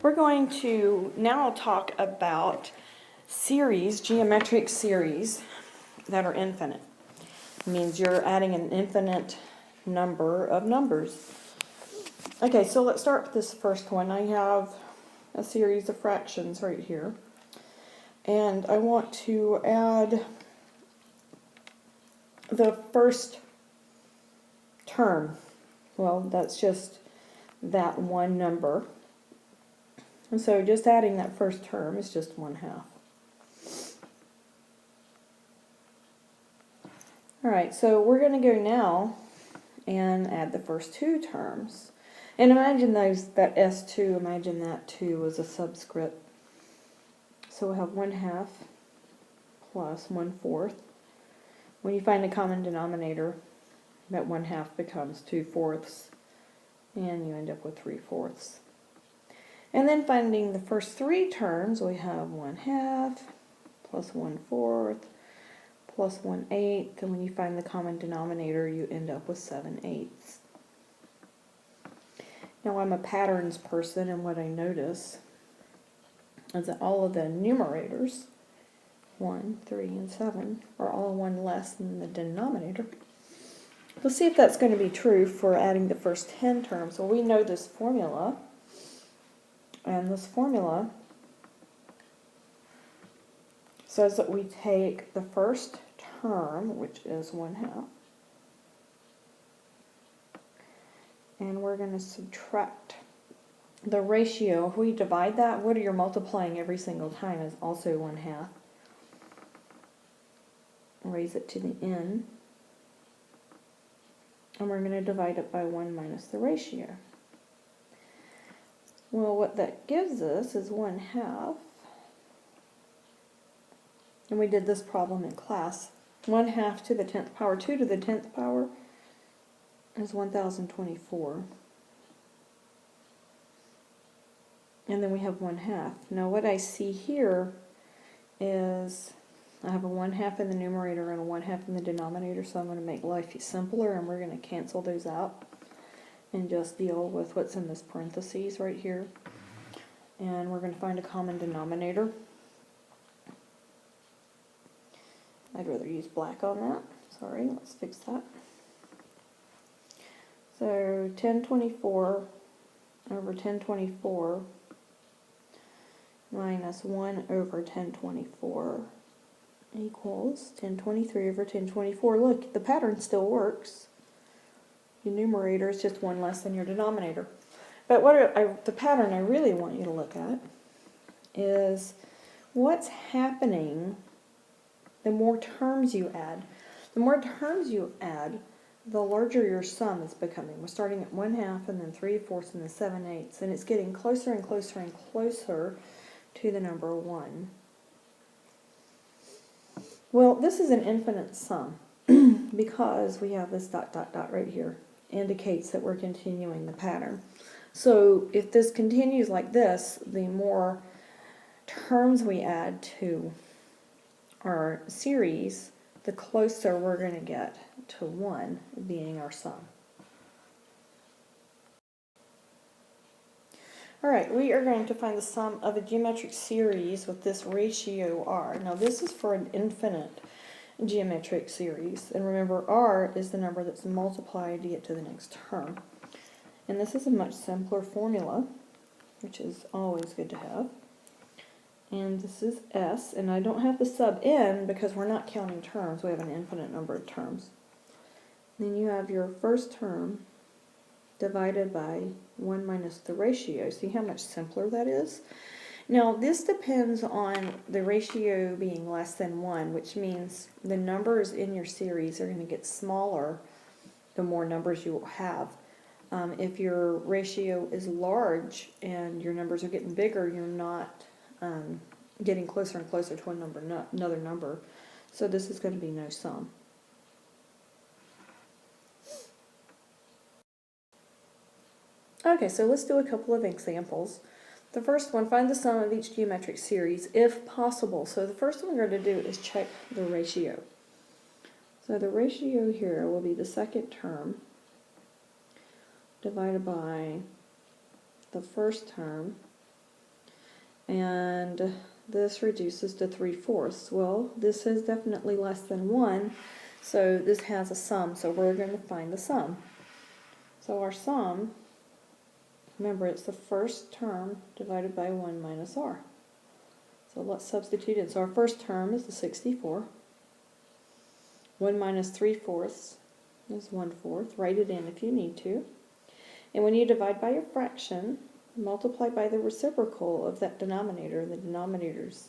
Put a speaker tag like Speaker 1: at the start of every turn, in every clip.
Speaker 1: We're going to now talk about series, geometric series that are infinite. It means you're adding an infinite number of numbers. Okay, so let's start with this first one. I have a series of fractions right here. And I want to add the first term. Well, that's just that one number. And so just adding that first term is just 1/2. Alright, so we're going to go now and add the first two terms. And imagine that S2, imagine that 2 was a subscript. So we'll have 1/2 plus 1/4. When you find a common denominator, that 1/2 becomes 2/4, and you end up with 3/4. And then finding the first three terms, we have 1/2 plus 1/4 plus 1/8, and when you find the common denominator, you end up with 7/8. Now I'm a patterns person, and what I notice is that all of the numerators, 1, 3, and 7, are all one less than the denominator. We'll see if that's going to be true for adding the first 10 terms. Well, we know this formula, and this formula says that we take the first term, which is 1/2, and we're going to subtract the ratio. If we divide that, what you're multiplying every single time is also 1/2. Raise it to the n, and we're going to divide it by 1 minus the ratio. Well, what that gives us is 1/2, and we did this problem in class. 1/2 to the 10th power, 2 to the 10th power is 1024. And then we have 1/2. Now what I see here is I have a 1/2 in the numerator and a 1/2 in the denominator, so I'm going to make life simpler, and we're going to cancel those out and just deal with what's in this parentheses right here. And we're going to find a common denominator. I'd rather use black on that. Sorry, let's fix that. So 1024 over 1024 minus 1 over 1024 equals 1023 over 1024. Look, the pattern still works. Your numerator is just one less than your denominator. But the pattern I really want you to look at is what's happening the more terms you add. The more terms you add, the larger your sum is becoming. We're starting at 1/2 and then 3/4 and then 7/8, and it's getting closer and closer and closer to the number 1. Well, this is an infinite sum because we have this dot dot dot right here. Indicates that we're continuing the pattern. So if this continues like this, the more terms we add to our series, the closer we're going to get to 1 being our sum. Alright, we are going to find the sum of a geometric series with this ratio r. Now this is for an infinite geometric series, and remember r is the number that's multiplied to get to the next term. And this is a much simpler formula, which is always good to have. And this is s, and I don't have the sub n because we're not counting terms. We have an infinite number of terms. Then you have your first term divided by 1 minus the ratio. See how much simpler that is? Now this depends on the ratio being less than 1, which means the numbers in your series are going to get smaller the more numbers you will have. If your ratio is large and your numbers are getting bigger, you're not getting closer and closer to another number. So this is going to be no sum. Okay, so let's do a couple of examples. The first one, find the sum of each geometric series if possible. So the first one we're going to do is check the ratio. So the ratio here will be the second term divided by the first term and this reduces to 3/4. Well, this is definitely less than 1, so this has a sum, so we're going to find the sum. So our sum, remember, it's the first term divided by 1 minus r. So let's substitute in. So our first term is the 64. 1 minus 3/4 is 1/4. Write it in if you need to. And when you divide by a fraction, multiply by the reciprocal of that denominator. The denominator's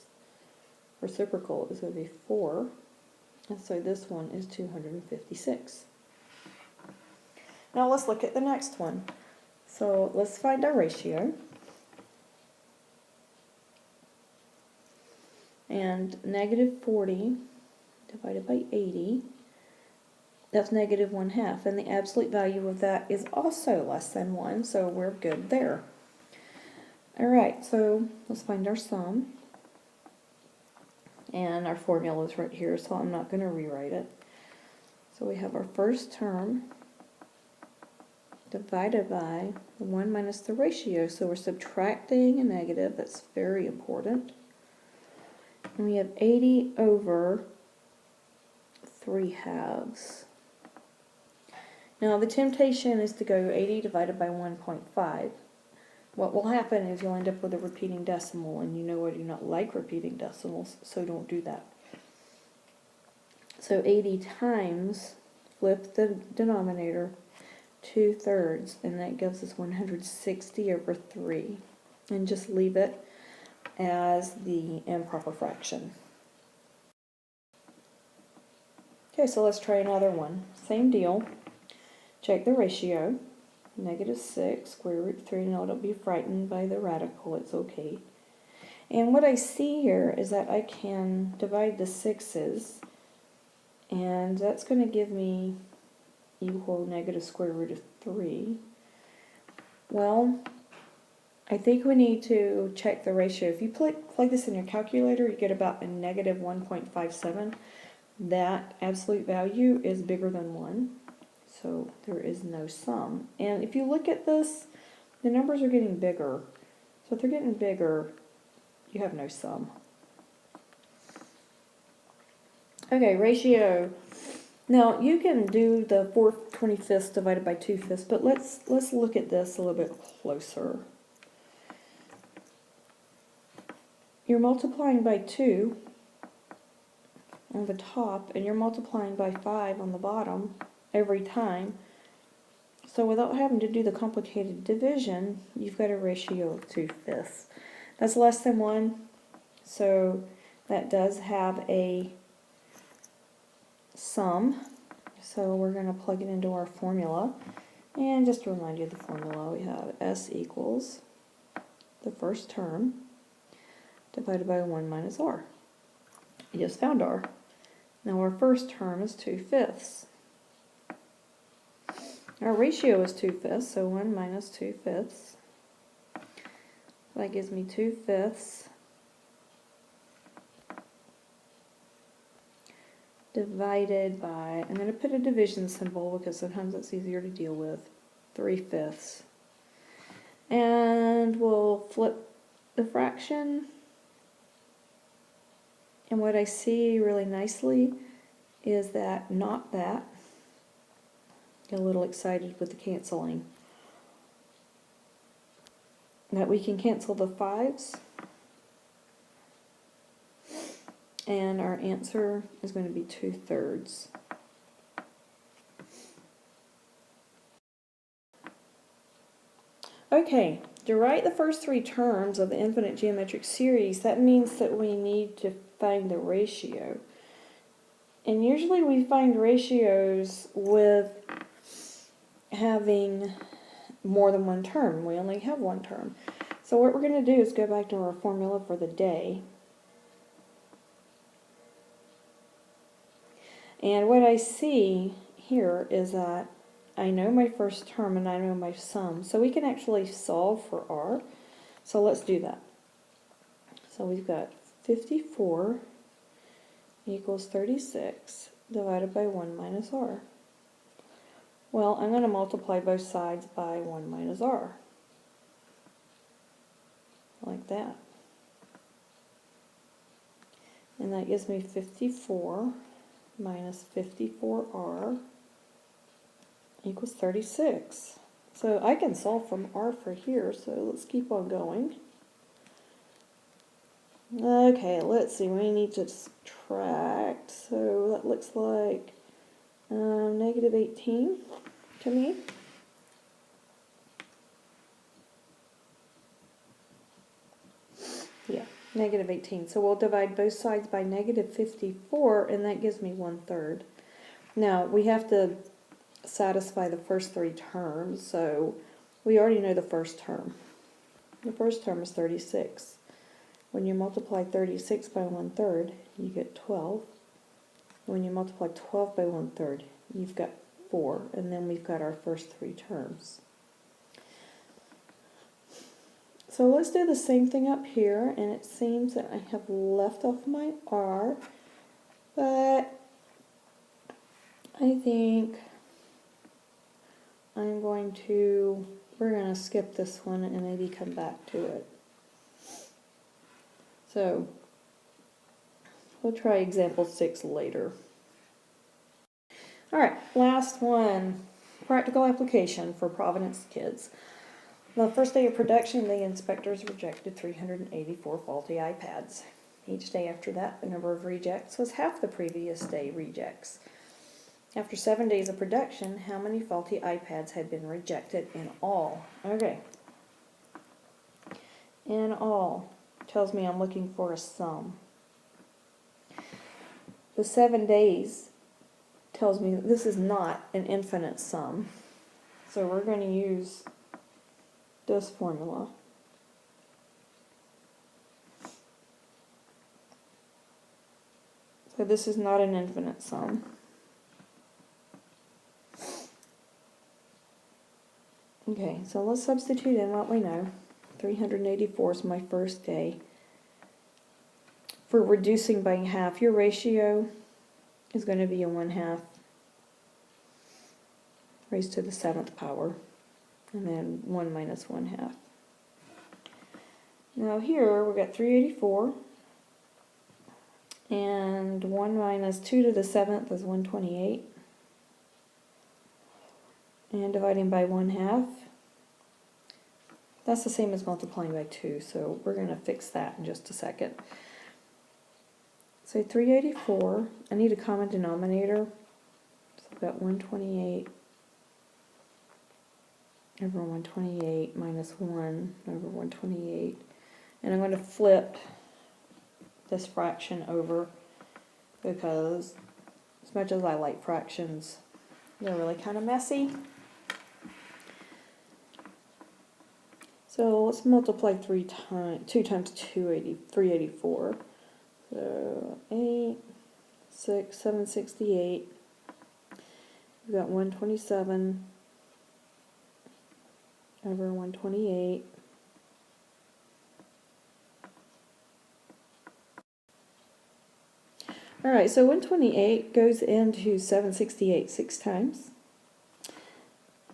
Speaker 1: reciprocal is going to be 4. And so this one is 256. Now let's look at the next one. So let's find our ratio. And -40 divided by 80, that's -1/2. And the absolute value of that is also less than 1, so we're good there. Alright, so let's find our sum. And our formula is right here, so I'm not going to rewrite it. So we have our first term divided by the 1 minus the ratio. So we're subtracting a negative. That's very important. And we have 80 over 3/2. Now the temptation is to go 80 divided by 1.5. What will happen is you'll end up with a repeating decimal, and you know I do not like repeating decimals, so don't do that. So 80 times, flip the denominator, 2/3, and that gives us 160 over 3. And just leave it as the improper fraction. Okay, so let's try another one. Same deal. Check the ratio. -6, square root 3. Now don't be frightened by the radical, it's okay. And what I see here is that I can divide the 6's, and that's going to give me equal -square root of 3. Well, I think we need to check the ratio. If you plug this in your calculator, you get about a -1.57. That absolute value is bigger than 1. So there is no sum. And if you look at this, the numbers are getting bigger. So if they're getting bigger, you have no sum. Okay, ratio. Now you can do the 4/25 divided by 2/5, but let's look at this a little bit closer. You're multiplying by 2 on the top, and you're multiplying by 5 on the bottom every time. So without having to do the complicated division, you've got a ratio of 2/5. That's less than 1, so that does have a sum. So we're going to plug it into our formula. And just to remind you of the formula, we have S equals the first term divided by 1 minus r. You just found r. Now our first term is 2/5. Our ratio is 2/5, so 1 minus 2/5. That gives me 2/5 divided by, I'm going to put a division symbol because sometimes it's easier to deal with, 3/5. And we'll flip the fraction. And what I see really nicely is that not that. Get a little excited with the canceling. That we can cancel the 5's. And our answer is going to be 2/3. Okay, to write the first 3 terms of the infinite geometric series, that means that we need to find the ratio. And usually we find ratios with having more than one term. We only have one term. So what we're going to do is go back to our formula for the day. And what I see here is that I know my first term and I know my sum. So we can actually solve for r. So let's do that. So we've got 54 equals 36 divided by 1 minus r. Well, I'm going to multiply both sides by 1 minus r. Like that. And that gives me 54 minus 54r equals 36. So I can solve from r for here, so let's keep on going. Okay, let's see, we need to subtract, so that looks like negative 18 to me. Yeah, negative 18. So we'll divide both sides by negative 54, and that gives me 1/3. Now, we have to satisfy the first three terms, so we already know the first term. The first term is 36. When you multiply 36 by 1/3, you get 12. When you multiply 12 by 1/3, you've got 4, and then we've got our first three terms. So let's do the same thing up here, and it seems that I have left off my r, but I think we're going to skip this one and maybe come back to it. So we'll try example 6 later. All right, last one, practical application for Providence kids. The first day of production, the inspectors rejected 384 faulty iPads. Each day after that, the number of rejects was half the previous day rejects. After 7 days of production, how many faulty iPads had been rejected in all? Okay. In all tells me I'm looking for a sum. The 7 days tells me that this is not an infinite sum. So we're going to use this formula. So this is not an infinite sum. Okay, so let's substitute in what we know. 384 is my first day. For reducing by half, your ratio is going to be a 1/2 raised to the 7th power, and then 1 minus 1/2. Now here we've got 384, and 1 minus 2 to the 7th is 128. And dividing by 1/2, that's the same as multiplying by 2, so we're going to fix that in just a second. So 384, I need a common denominator, so I've got 128 over 128 minus 1 over 128, and I'm going to flip this fraction over because as much as I like fractions, they're really kind of messy. So let's multiply 2 times 384. So 8, 6, 768. We've got 127 over 128. All right, so 128 goes into 768 6 times.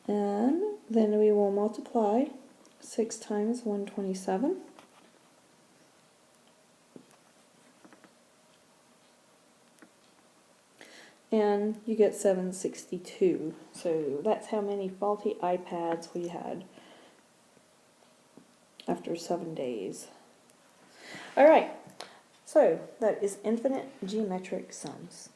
Speaker 1: And then we will multiply 6 times 127. And you get 762. So that's how many faulty iPads we had after 7 days. All right, so that is infinite geometric sums.